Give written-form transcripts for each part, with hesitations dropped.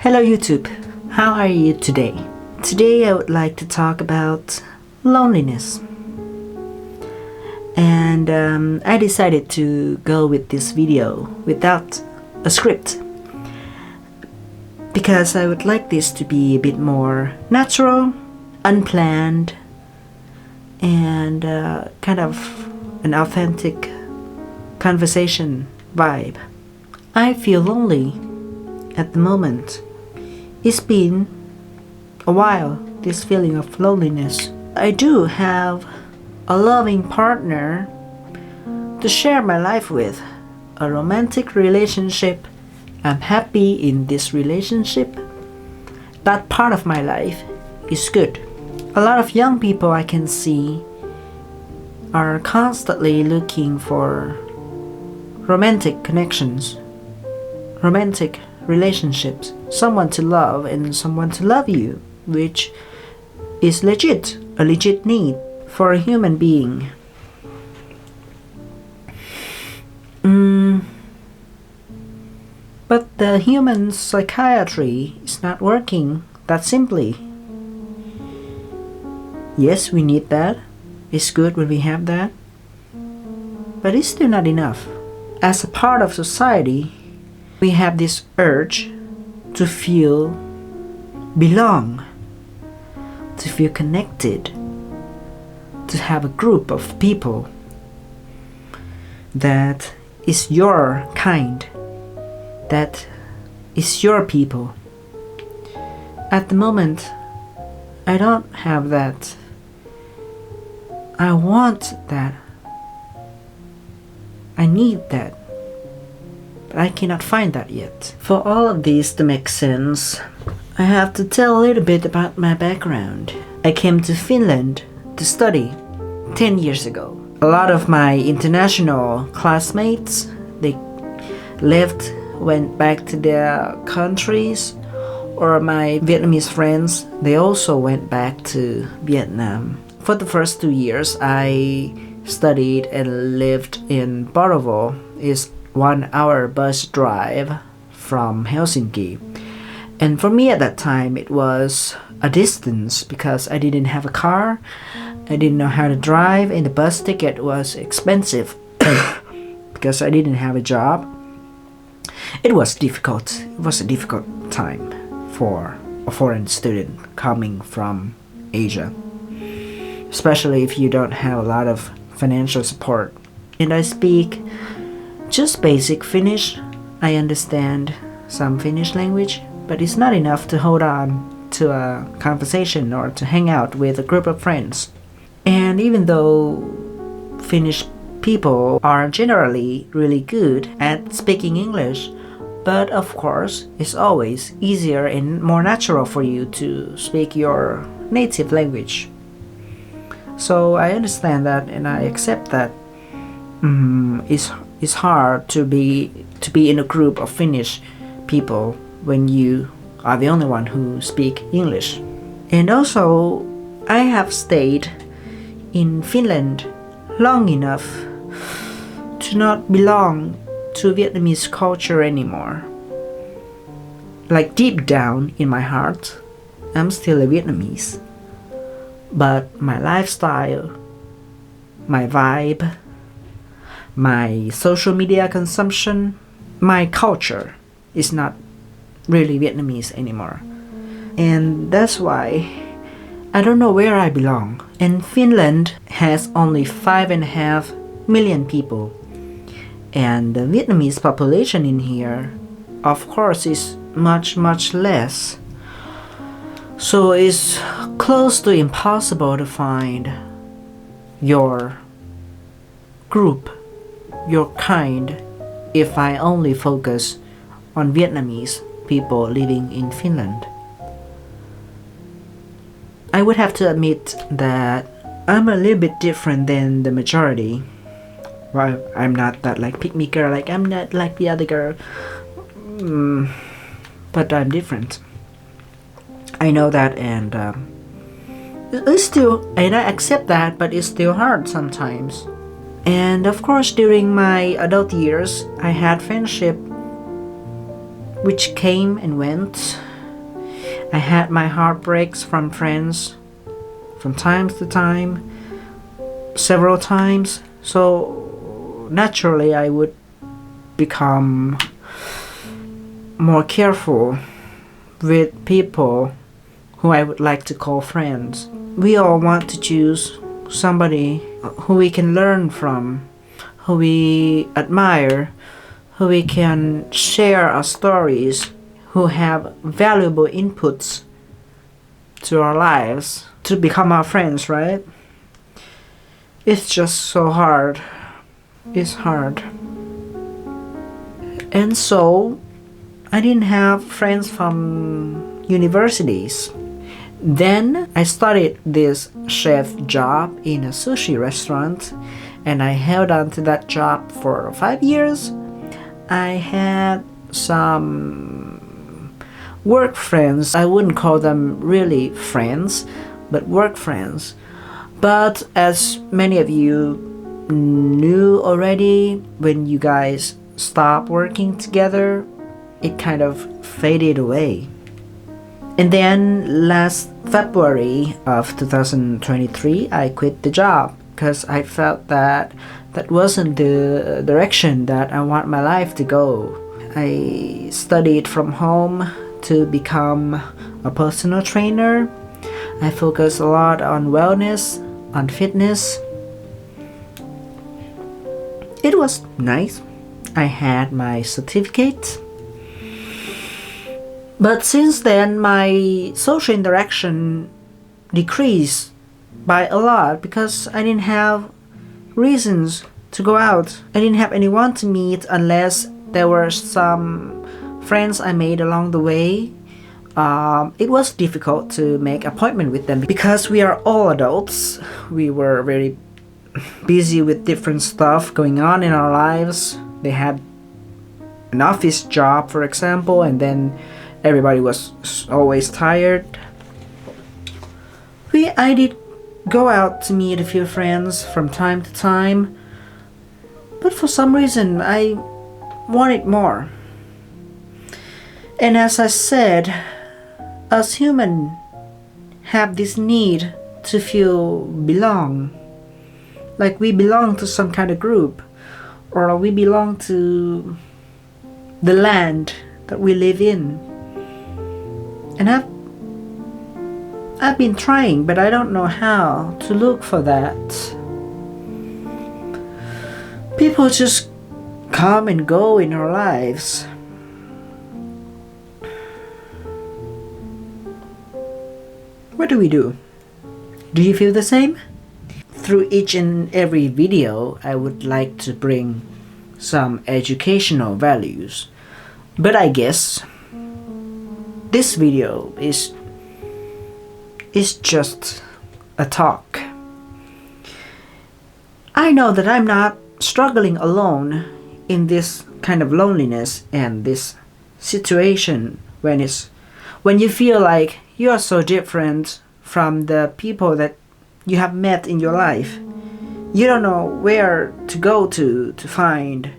Hello YouTube, how are you today? Today I would like to talk about loneliness. And I decided to go with this video without a script because I would like this to be a bit more natural, unplanned, and kind of an authentic conversation vibe. I feel lonely at the moment. It's been a while, this feeling of loneliness. I do have a loving partner to share my life with, a romantic relationship. I'm happy in this relationship. That part of my life is good. A lot of young people I can see are constantly looking for romantic connections, romantic relationships, someone to love and someone to love you, which is a legit need for a human being. But the human psychiatry is not working that simply. Yes, we need that. It's good when we have that. But it's still not enough. As a part of society, we have this urge to feel belong, to feel connected, to have a group of people that is your kind, that is your people. At the moment, I don't have that. I want that. I need that. But I cannot find that yet. For all of this to make sense, I have to tell a little bit about my background. I came to Finland to study 10 years ago. A lot of my international classmates, they left, went back to their countries, or my Vietnamese friends, they also went back to Vietnam. For the first 2 years, I studied and lived in Porvoo. It's 1 hour bus drive from Helsinki. And for me at that time, it was a distance because I didn't have a car, I didn't know how to drive, and the bus ticket was expensive because I didn't have a job. It was difficult. It was a difficult time for a foreign student coming from Asia, especially if you don't have a lot of financial support. And I speak just basic Finnish. I understand some Finnish language, but it's not enough to hold on to a conversation or to hang out with a group of friends. And even though Finnish people are generally really good at speaking English, but of course it's always easier and more natural for you to speak your native language. So I understand that and I accept that it's hard to be in a group of Finnish people when you are the only one who speak English. And also, I have stayed in Finland long enough to not belong to Vietnamese culture anymore. Like deep down in my heart, I'm still a Vietnamese. But my lifestyle, my vibe, my social media consumption, my culture is not really Vietnamese anymore. And that's why I don't know where I belong. And Finland has only 5.5 million people. And the Vietnamese population in here, of course, is much, much less. So it's close to impossible to find your group, your kind, if I only focus on Vietnamese people living in Finland. I would have to admit that I'm a little bit different than the majority. Well, I'm not that like pick me girl, like I'm not like the other girl. But I'm different. I know that, and it's still, and I accept that, but it's still hard sometimes. And of course, during my adult years, I had friendship which came and went, I had my heartbreaks from friends from time to time, several times. So naturally I would become more careful with people who I would like to call friends. We all want to choose somebody who we can learn from, who we admire, who we can share our stories, who have valuable inputs to our lives to become our friends, right? It's just so hard. It's hard. And so I didn't have friends from universities. Then I started this chef job in a sushi restaurant, and I held on to that job for 5 years. I had some work friends. I wouldn't call them really friends, but work friends. But as many of you knew already, when you guys stopped working together, it kind of faded away. And then last February of 2023, I quit the job because I felt that that wasn't the direction that I want my life to go. I studied from home to become a personal trainer. I focus a lot on wellness, on fitness. It was nice. I had my certificate. But since then, my social interaction decreased by a lot because I didn't have reasons to go out. I didn't have anyone to meet unless there were some friends I made along the way. It was difficult to make appointment with them because we are all adults. We were very busy with different stuff going on in our lives. They had an office job, for example, and then everybody was always tired. I did go out to meet a few friends from time to time, but for some reason I wanted more. And as I said, us humans have this need to feel belong, like we belong to some kind of group, or we belong to the land that we live in. And I've been trying, but I don't know how to look for that. People just come and go in our lives. What do we do? Do you feel the same? Through each and every video, I would like to bring some educational values. But I guess this video is just a talk. I know that I'm not struggling alone in this kind of loneliness and this situation when you feel like you are so different from the people that you have met in your life. You don't know where to go to find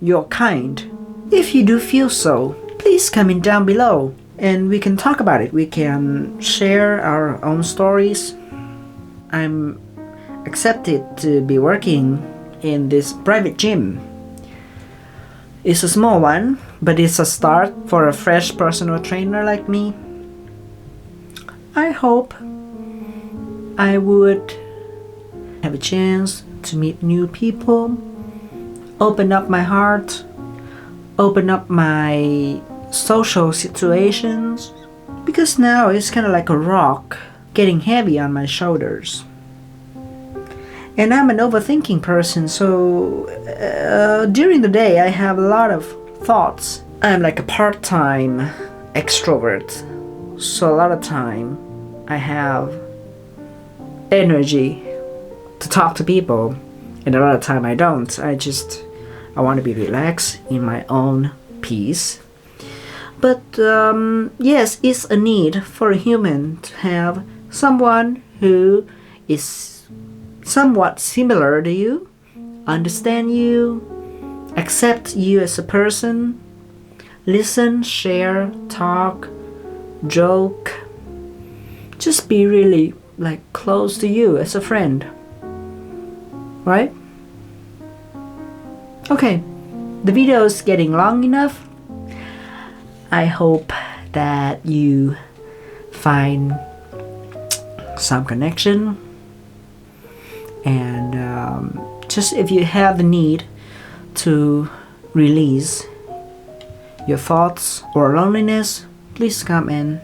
your kind. If you do feel so, please comment down below and we can talk about it. We can share our own stories. I'm accepted to be working in this private gym. It's a small one, but it's a start for a fresh personal trainer like me. I hope I would have a chance to meet new people, open up my heart, open up my social situations, because now it's kind of like a rock getting heavy on my shoulders. And I'm an overthinking person, so during the day I have a lot of thoughts. I'm like a part-time extrovert, so a lot of time I have energy to talk to people, and a lot of time I don't. I want to be relaxed in my own peace. But yes, it's a need for a human to have someone who is somewhat similar to you, understand you, accept you as a person, listen, share, talk, joke, just be really like close to you as a friend, right? Okay, the video is getting long enough. I hope that you find some connection, and just if you have the need to release your thoughts or loneliness, please come in.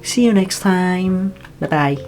See you next time. Bye bye.